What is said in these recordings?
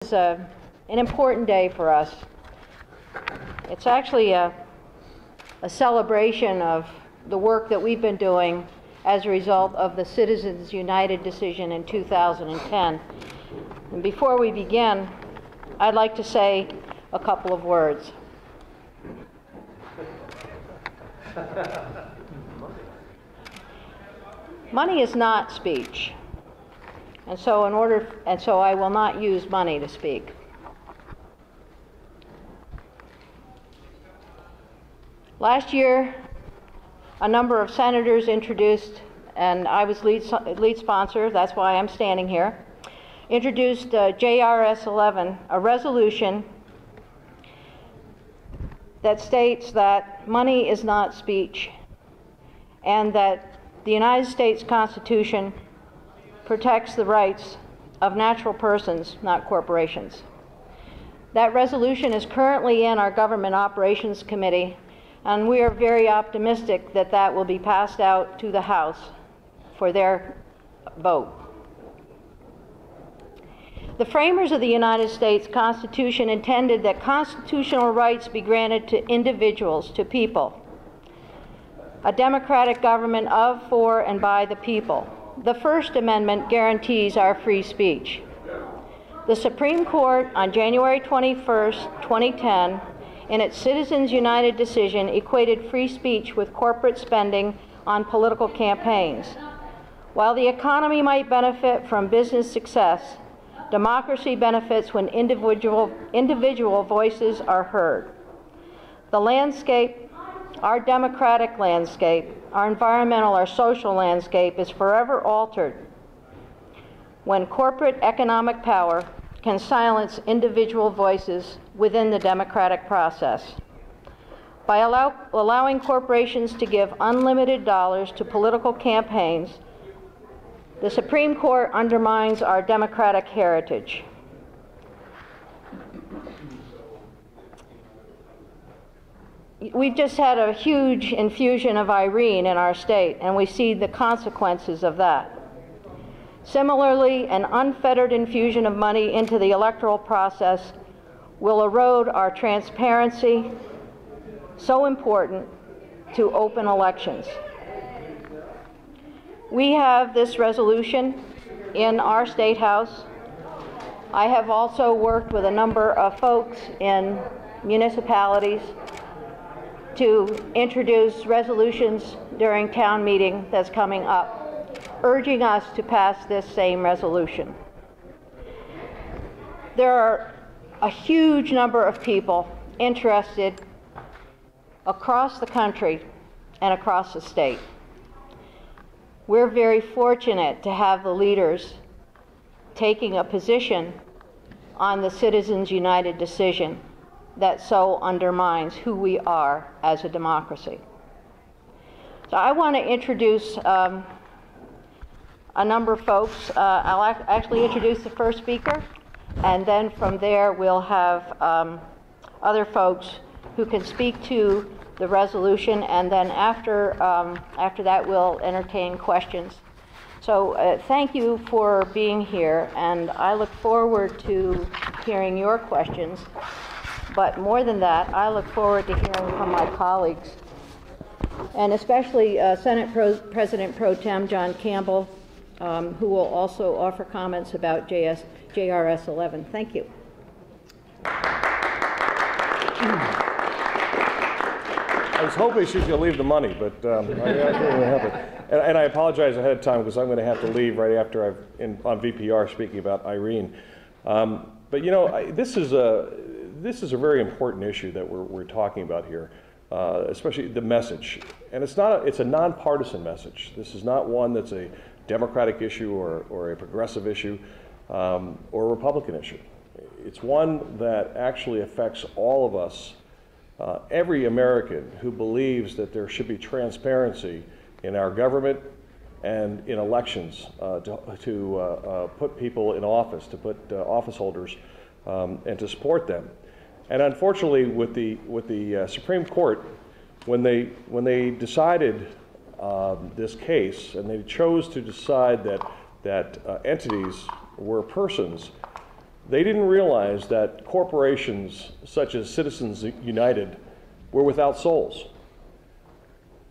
It's an important day for us. It's actually a celebration of the work that we've been doing as a result of the Citizens United decision in 2010. And before we begin, I'd like to say a couple of words. Money is not speech. And so I will not use money to speak. Last year, a number of senators introduced, and I was lead sponsor, that's why I'm standing here, introduced JRS 11, a resolution that states that money is not speech, and that the United States Constitution protects the rights of natural persons, not corporations. That resolution is currently in our Government Operations Committee, and we are very optimistic that that will be passed out to the House for their vote. The framers of the United States Constitution intended that constitutional rights be granted to individuals, to people. A democratic government of, for, and by the people. The First Amendment guarantees our free speech. The Supreme Court on January 21st, 2010, in its Citizens United decision, equated free speech with corporate spending on political campaigns. While the economy might benefit from business success, democracy benefits when individual voices are heard. The landscape, our democratic landscape, our environmental, our social landscape is forever altered when corporate economic power can silence individual voices within the democratic process. By allowing corporations to give unlimited dollars to political campaigns, the Supreme Court undermines our democratic heritage. We've just had a huge infusion of Irene in our state, and we see the consequences of that. Similarly, an unfettered infusion of money into the electoral process will erode our transparency, so important to open elections. We have this resolution in our State House. I have also worked with a number of folks in municipalities to introduce resolutions during town meeting that's coming up, urging us to pass this same resolution. There are a huge number of people interested across the country and across the state. We're very fortunate to have the leaders taking a position on the Citizens United decision that so undermines who we are as a democracy. So I want to introduce a number of folks. I'll actually introduce the first speaker, and then from there we'll have other folks who can speak to the resolution, and then after that we'll entertain questions. So thank you for being here, and I look forward to hearing your questions. But more than that, I look forward to hearing from my colleagues, and especially Senate President Pro Tem John Campbell, who will also offer comments about JRS 11. Thank you. I was hoping she was going to leave the money, but I didn't have it. And I apologize ahead of time because I'm going to have to leave right after on VPR speaking about Irene. But you know, this is a very important issue that we're talking about here, especially the message. And it's a nonpartisan message. This is not one that's a Democratic issue or a progressive issue or a Republican issue. It's one that actually affects all of us, every American who believes that there should be transparency in our government and in elections to put people in office, to put office holders, and to support them. And unfortunately, with the Supreme Court, when they decided this case, and they chose to decide that entities were persons, They didn't realize that corporations such as Citizens United were without souls.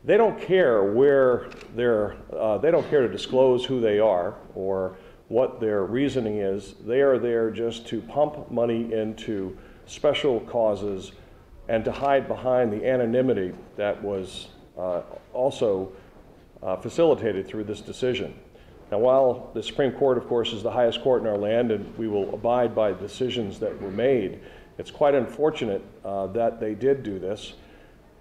They don't care where they don't care to disclose who they are or what their reasoning is. They are there just to pump money into special causes and to hide behind the anonymity that was also facilitated through this decision. Now, while the Supreme Court, of course, is the highest court in our land, and we will abide by the decisions that were made, it's quite unfortunate that they did do this.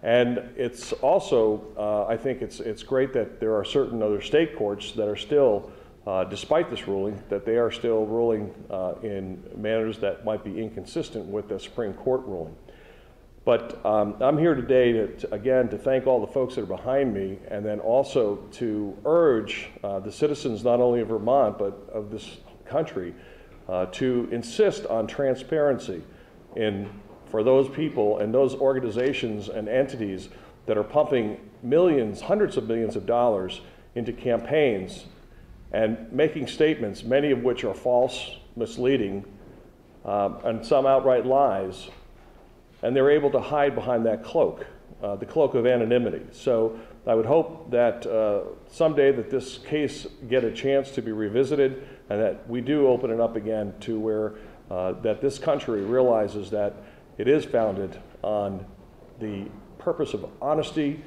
And it's also, I think it's great that there are certain other state courts that are still, despite this ruling, that they are still ruling in manners that might be inconsistent with the Supreme Court ruling. But I'm here today again to thank all the folks that are behind me, and then also to urge the citizens not only of Vermont but of this country to insist on transparency for those people and those organizations and entities that are pumping millions, hundreds of millions of dollars into campaigns and making statements, many of which are false, misleading, and some outright lies. And they're able to hide behind that cloak, the cloak of anonymity. So I would hope that someday that this case get a chance to be revisited, and that we do open it up again to where that this country realizes that it is founded on the purpose of honesty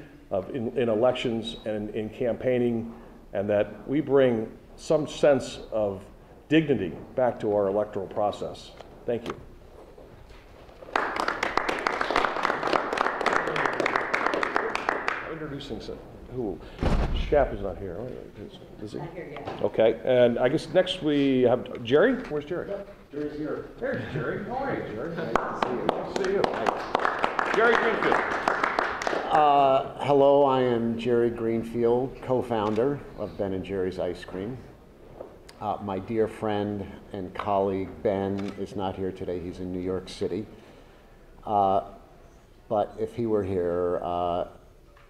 in elections and in campaigning, and that we bring some sense of dignity back to our electoral process. Thank you. Introducing who? Shap is not here. Is he? Not here yet. Okay, and I guess next we have Jerry. Where's Jerry? Jerry's here. There's Jerry. How are you, Jerry? Nice to see you. Nice to see you. Jerry Greenfield. Hello, I am Jerry Greenfield, co-founder of Ben & Jerry's Ice Cream. My dear friend and colleague Ben is not here today. He's in New York City. But if he were here,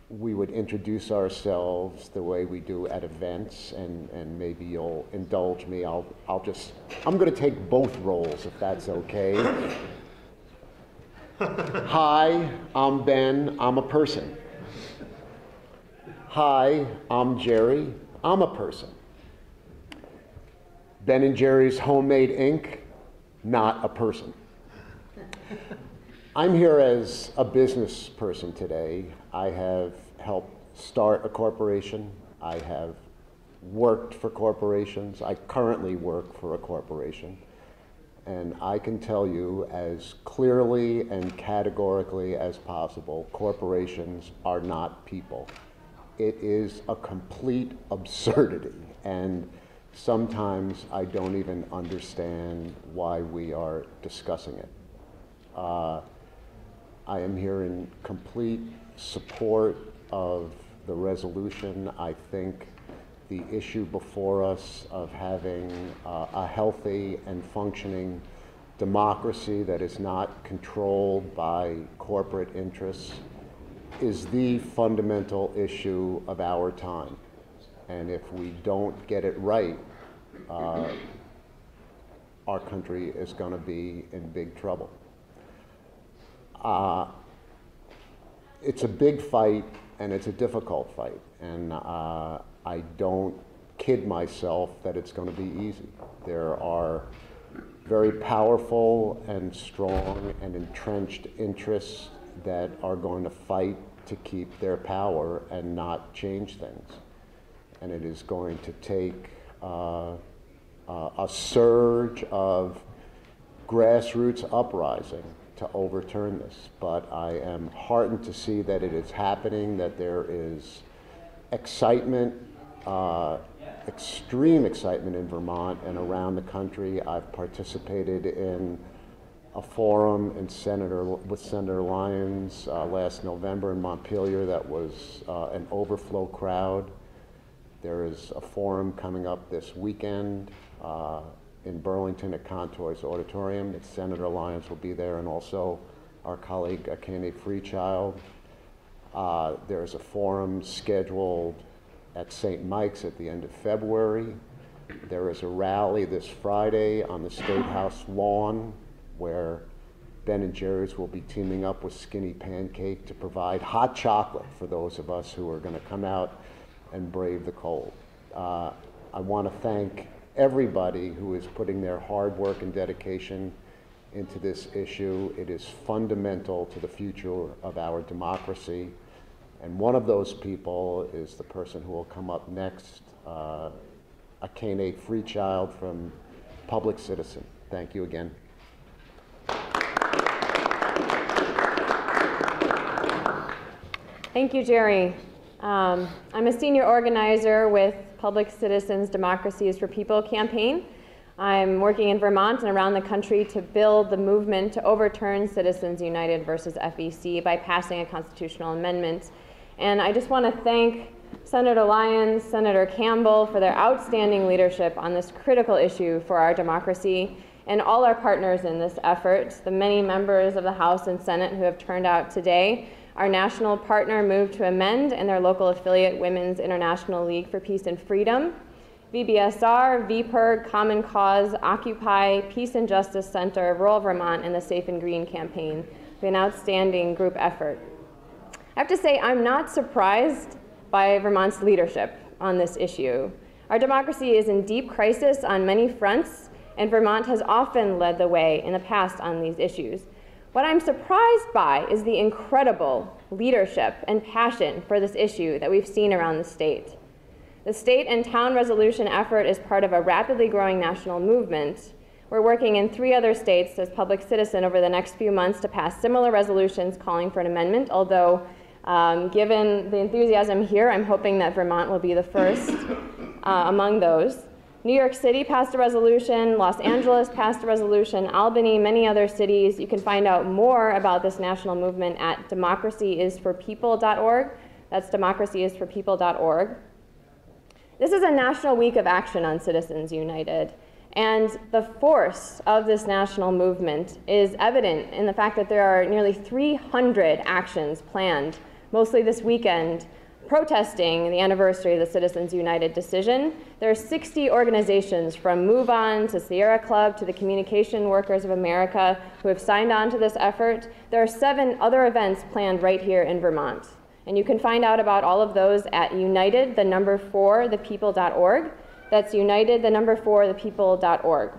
we would introduce ourselves the way we do at events, and maybe you'll indulge me. I'm going to take both roles, if that's okay. Hi, I'm Ben, I'm a person. Hi, I'm Jerry, I'm a person. Ben & Jerry's Homemade Inc., not a person. I'm here as a business person today. I have helped start a corporation. I have worked for corporations. I currently work for a corporation. And I can tell you as clearly and categorically as possible, corporations are not people. It is a complete absurdity. And sometimes I don't even understand why we are discussing it. I am here in complete support of the resolution. I think the issue before us of having a healthy and functioning democracy that is not controlled by corporate interests is the fundamental issue of our time. And if we don't get it right, our country is going to be in big trouble. It's a big fight, and it's a difficult fight, and I don't kid myself that it's going to be easy. There are very powerful and strong and entrenched interests that are going to fight to keep their power and not change things. And it is going to take a surge of grassroots uprising to overturn this, but I am heartened to see that it is happening, that there is excitement, extreme excitement in Vermont and around the country. I've participated in a forum with Senator Lyons last November in Montpelier that was an overflow crowd. There is a forum coming up this weekend in Burlington at Contoy's Auditorium. Senator Lyons will be there, and also our colleague Kennedy Freechild. There's a forum scheduled at St. Mike's at the end of February. There is a rally this Friday on the State House lawn where Ben & Jerry's will be teaming up with Skinny Pancake to provide hot chocolate for those of us who are going to come out and brave the cold. I want to thank everybody who is putting their hard work and dedication into this issue. It is fundamental to the future of our democracy. And one of those people is the person who will come up next, a K-8 free child from Public Citizen. Thank you again. Thank you, Jerry. I'm a senior organizer with Public Citizens Democracy is for People campaign. I'm working in Vermont and around the country to build the movement to overturn Citizens United versus FEC by passing a constitutional amendment. And I just want to thank Senator Lyons, Senator Campbell for their outstanding leadership on this critical issue for our democracy, and all our partners in this effort, the many members of the House and Senate who have turned out today. Our national partner Move to Amend and their local affiliate Women's International League for Peace and Freedom, VBSR, VPIRG, Common Cause, Occupy, Peace and Justice Center, Rural Vermont, and the Safe and Green campaign. An outstanding group effort. I have to say, I'm not surprised by Vermont's leadership on this issue. Our democracy is in deep crisis on many fronts, and Vermont has often led the way in the past on these issues. What I'm surprised by is the incredible leadership and passion for this issue that we've seen around the state. The state and town resolution effort is part of a rapidly growing national movement. We're working in 3 other states as Public Citizen over the next few months to pass similar resolutions calling for an amendment, although given the enthusiasm here, I'm hoping that Vermont will be the first among those. New York City passed a resolution, Los Angeles passed a resolution, Albany, many other cities. You can find out more about this national movement at democracyisforpeople.org. That's democracyisforpeople.org. This is a national week of action on Citizens United, and the force of this national movement is evident in the fact that there are nearly 300 actions planned, mostly this weekend, protesting the anniversary of the Citizens United decision. There are 60 organizations from Move On to Sierra Club to the Communication Workers of America who have signed on to this effort. There are 7 other events planned right here in Vermont. And you can find out about all of those at united4thepeople.org. That's united4thepeople.org.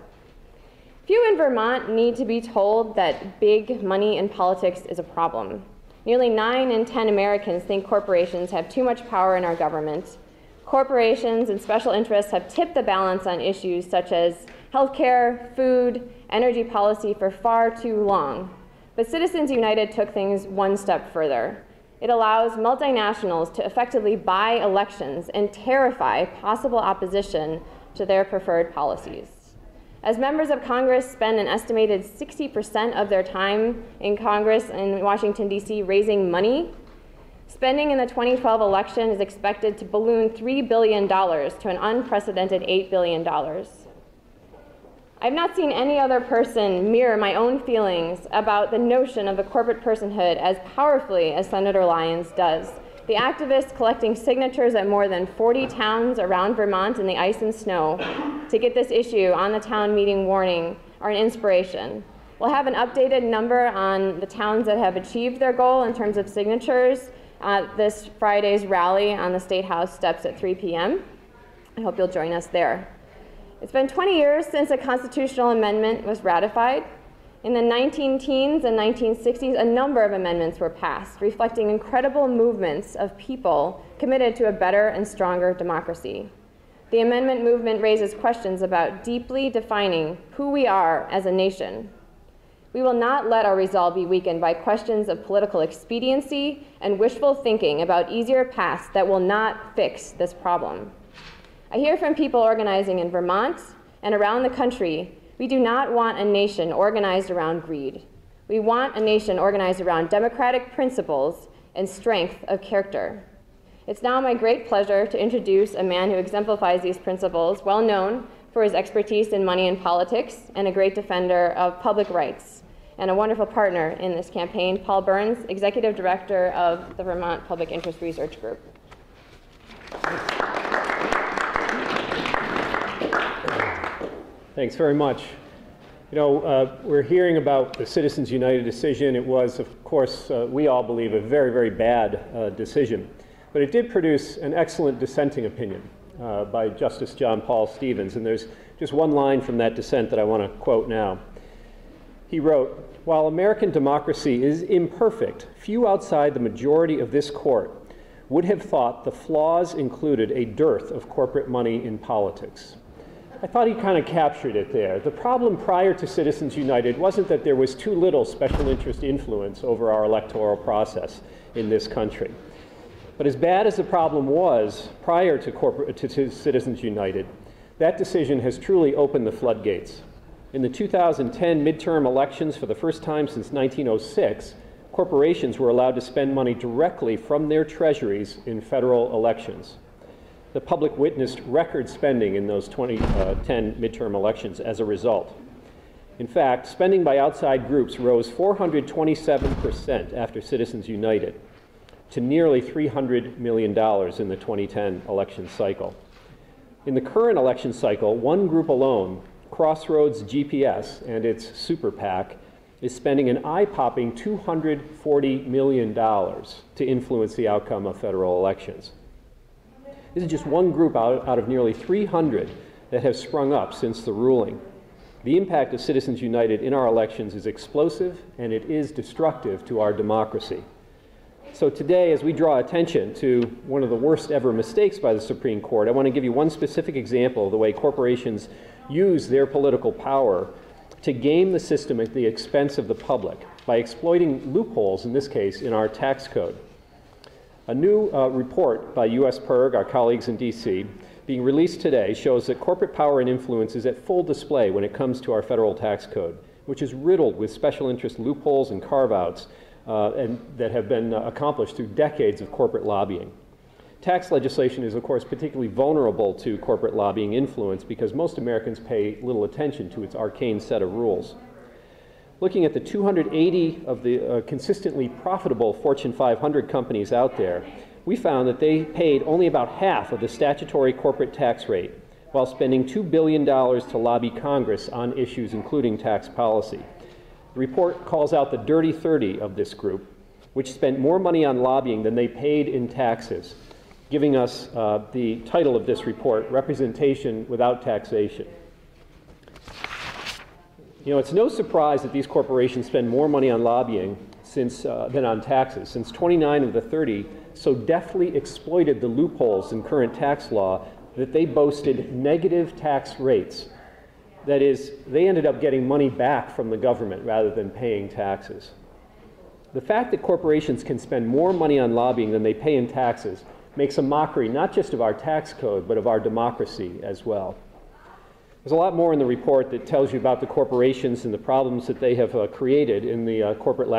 Few in Vermont need to be told that big money in politics is a problem. Nearly 9 in 10 Americans think corporations have too much power in our government. Corporations and special interests have tipped the balance on issues such as healthcare, food, energy policy for far too long. But Citizens United took things one step further. It allows multinationals to effectively buy elections and terrify possible opposition to their preferred policies. As members of Congress spend an estimated 60% of their time in Congress in Washington, D.C. raising money, spending in the 2012 election is expected to balloon $3 billion to an unprecedented $8 billion. I've not seen any other person mirror my own feelings about the notion of the corporate personhood as powerfully as Senator Lyons does. The activists collecting signatures at more than 40 towns around Vermont in the ice and snow to get this issue on the town meeting warning are an inspiration. We'll have an updated number on the towns that have achieved their goal in terms of signatures at this Friday's rally on the State House steps at 3 p.m. I hope you'll join us there. It's been 20 years since a constitutional amendment was ratified. In the 19-teens and 1960s, a number of amendments were passed, reflecting incredible movements of people committed to a better and stronger democracy. The amendment movement raises questions about deeply defining who we are as a nation. We will not let our resolve be weakened by questions of political expediency and wishful thinking about easier paths that will not fix this problem. I hear from people organizing in Vermont and around the country. We do not want a nation organized around greed. We want a nation organized around democratic principles and strength of character. It's now my great pleasure to introduce a man who exemplifies these principles, well known for his expertise in money and politics and a great defender of public rights, and a wonderful partner in this campaign, Paul Burns, Executive Director of the Vermont Public Interest Research Group. Thanks very much. You know, we're hearing about the Citizens United decision. It was, of course, we all believe a very, very bad decision. But it did produce an excellent dissenting opinion by Justice John Paul Stevens. And there's just one line from that dissent that I want to quote now. He wrote, "While American democracy is imperfect, few outside the majority of this court would have thought the flaws included a dearth of corporate money in politics." I thought he kind of captured it there. The problem prior to Citizens United wasn't that there was too little special interest influence over our electoral process in this country. But as bad as the problem was prior to Citizens United, that decision has truly opened the floodgates. In the 2010 midterm elections, for the first time since 1906, corporations were allowed to spend money directly from their treasuries in federal elections. The public witnessed record spending in those 2010 midterm elections as a result. In fact, spending by outside groups rose 427% after Citizens United to nearly $300 million in the 2010 election cycle. In the current election cycle, one group alone, Crossroads GPS and its super PAC, is spending an eye-popping $240 million to influence the outcome of federal elections. This is just one group out of nearly 300 that have sprung up since the ruling. The impact of Citizens United in our elections is explosive, and it is destructive to our democracy. So today, as we draw attention to one of the worst ever mistakes by the Supreme Court, I want to give you one specific example of the way corporations use their political power to game the system at the expense of the public by exploiting loopholes, in this case, in our tax code. A new report by US PIRG, our colleagues in DC, being released today shows that corporate power and influence is at full display when it comes to our federal tax code, which is riddled with special interest loopholes and carve-outs and that have been accomplished through decades of corporate lobbying. Tax legislation is, of course, particularly vulnerable to corporate lobbying influence because most Americans pay little attention to its arcane set of rules. Looking at the 280 of the consistently profitable Fortune 500 companies out there, we found that they paid only about half of the statutory corporate tax rate while spending $2 billion to lobby Congress on issues including tax policy. The report calls out the dirty 30 of this group, which spent more money on lobbying than they paid in taxes, giving us the title of this report, Representation Without Taxation. You know, it's no surprise that these corporations spend more money on lobbying than on taxes, since 29 of the 30 so deftly exploited the loopholes in current tax law that they boasted negative tax rates. That is, they ended up getting money back from the government rather than paying taxes. The fact that corporations can spend more money on lobbying than they pay in taxes makes a mockery not just of our tax code, but of our democracy as well. There's a lot more in the report that tells you about the corporations and the problems that they have created in the corporate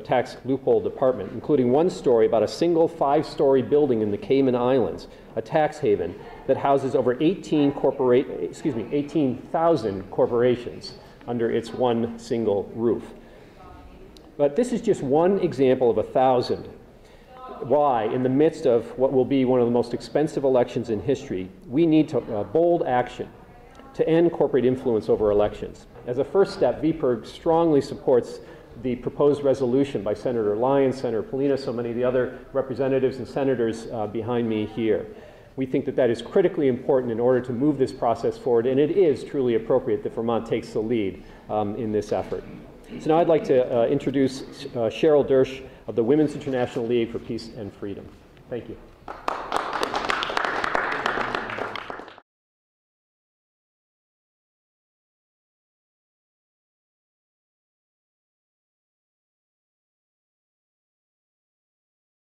tax loophole department, including one story about a single 5-story building in the Cayman Islands, a tax haven that houses over 18,000 corporations under its one single roof. But this is just one example of 1,000. Why, in the midst of what will be one of the most expensive elections in history, we need bold action to end corporate influence over elections. As a first step, VPIRG strongly supports the proposed resolution by Senator Lyons, Senator Polina, so many of the other representatives and senators behind me here. We think that that is critically important in order to move this process forward, and it is truly appropriate that Vermont takes the lead in this effort. So now I'd like to introduce Cheryl Dersch of the Women's International League for Peace and Freedom. Thank you.